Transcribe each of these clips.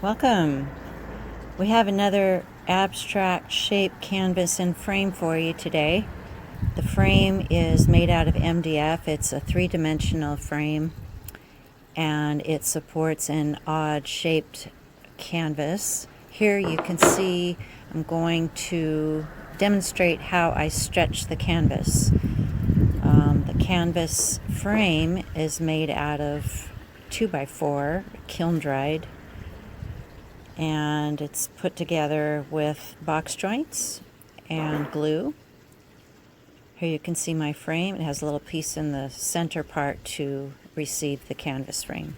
Welcome. We have another abstract shape canvas and frame for you today. The frame is made out of MDF. It's a three-dimensional frame and it supports an odd shaped canvas. Here you can see I'm going to demonstrate how I stretch the canvas. The canvas frame is made out of 2x4 kiln dried, and it's put together with box joints and glue. Here you can see my frame. It has a little piece in the center part to receive the canvas frame.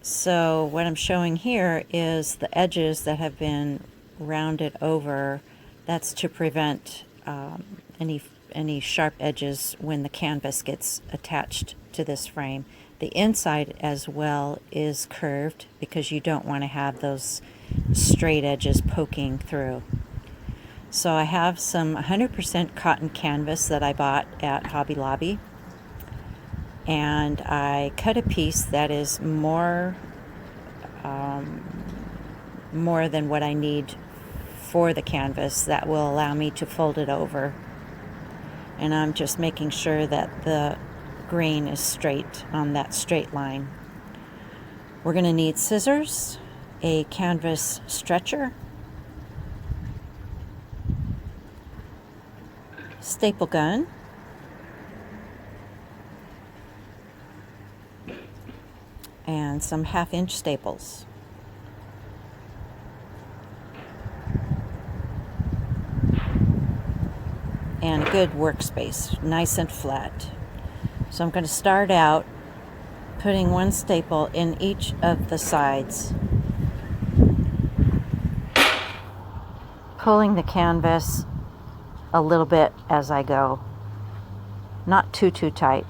So what I'm showing here is the edges that have been rounded over. That's to prevent any sharp edges when the canvas gets attached to this frame. The inside as well is curved because you don't want to have those straight edges poking through. So I have some 100% cotton canvas that I bought at Hobby Lobby, and I cut a piece that is more than what I need for the canvas that will allow me to fold it over. And I'm just making sure that the grain is straight on that straight line. We're going to need scissors, a canvas stretcher, staple gun, and some 1/2-inch staples. And a good workspace, nice and flat. So I'm going to start out putting one staple in each of the sides, pulling the canvas a little bit as I go, not too tight.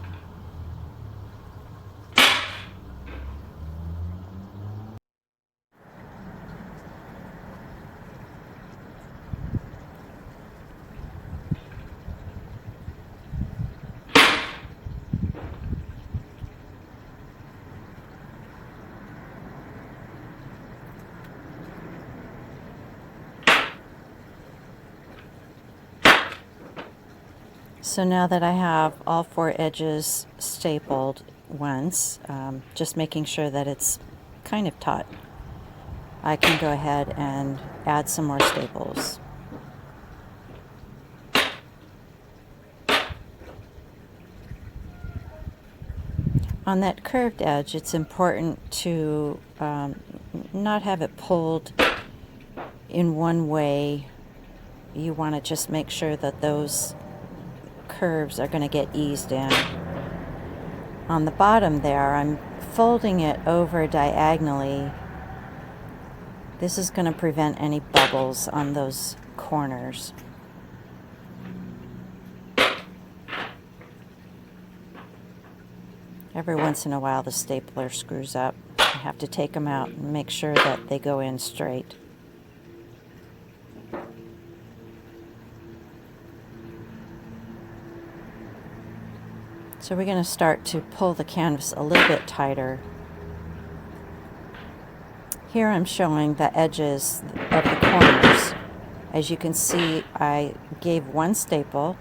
So now that I have all 4 edges stapled once, just making sure that it's kind of taut, I can go ahead and add some more staples. On that curved edge, it's important to not have it pulled in one way. You want to just make sure that those curves are going to get eased in. On the bottom there, I'm folding it over diagonally. This is going to prevent any bubbles on those corners. Every once in a while the stapler screws up. I have to take them out and make sure that they go in straight. So we're going to start to pull the canvas a little bit tighter. Here I'm showing the edges of the corners. As you can see, I gave one staple.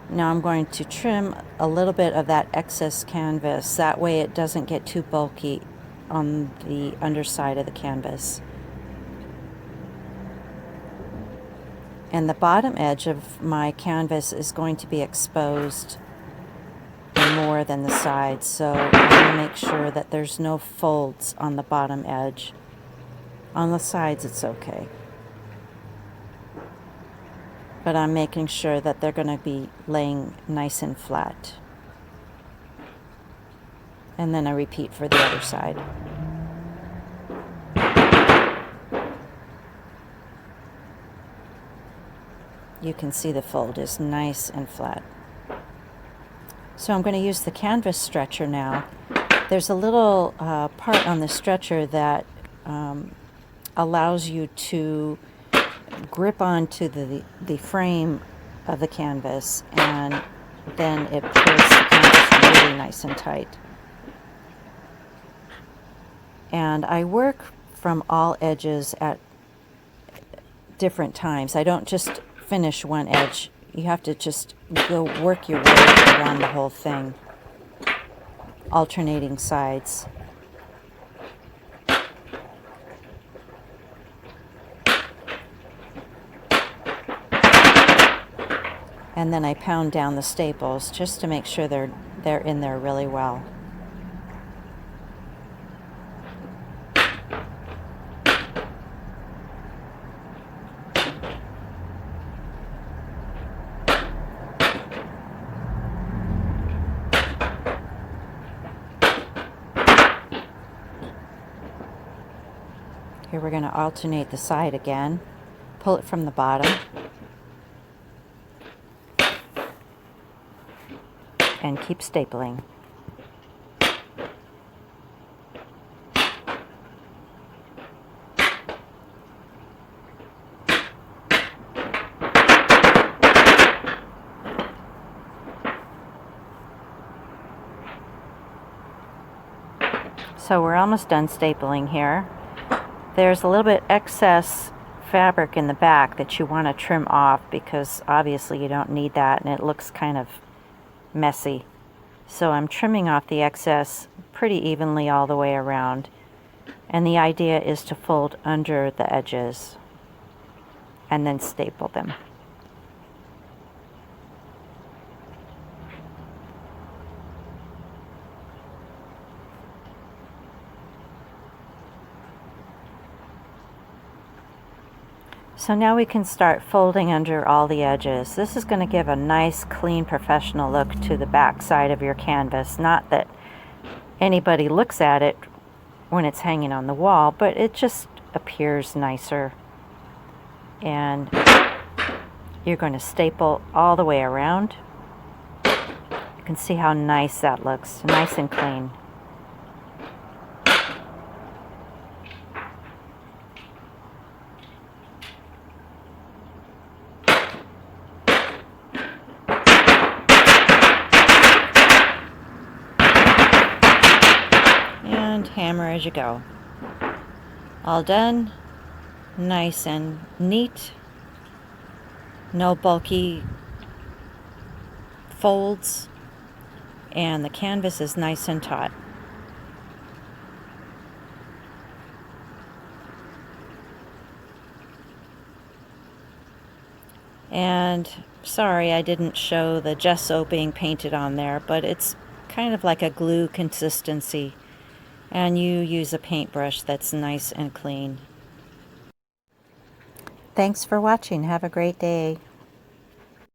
Now I'm going to trim a little bit of that excess canvas. That way it doesn't get too bulky on the underside of the canvas. And the bottom edge of my canvas is going to be exposed more than the sides, so I'm going to make sure that there's no folds on the bottom edge. On the sides it's okay, but I'm making sure that they're going to be laying nice and flat. And then I repeat for the other side. You can see the fold is nice and flat. So I'm going to use the canvas stretcher now. There's a little part on the stretcher that allows you to grip onto the frame of the canvas, and then it pulls the canvas really nice and tight. And I work from all edges at different times. I don't just finish one edge. You have to just go work your way around the whole thing, alternating sides. And then I pound down the staples just to make sure they're in there really well. Here we're going to alternate the side again. Pull it from the bottom. And keep stapling. So we're almost done stapling here. There's a little bit excess fabric in the back that you want to trim off because obviously you don't need that and it looks kind of messy. So I'm trimming off the excess pretty evenly all the way around. And the idea is to fold under the edges and then staple them. So now we can start folding under all the edges. This is going to give a nice, clean, professional look to the back side of your canvas. Not that anybody looks at it when it's hanging on the wall, but it just appears nicer. And you're going to staple all the way around. You can see how nice that looks, nice and clean. Hammer as you go. All done. Nice and neat. No bulky folds. And the canvas is nice and taut. And sorry I didn't show the gesso being painted on there, but it's kind of like a glue consistency. And you use a paintbrush that's nice and clean. Thanks for watching. Have a great day.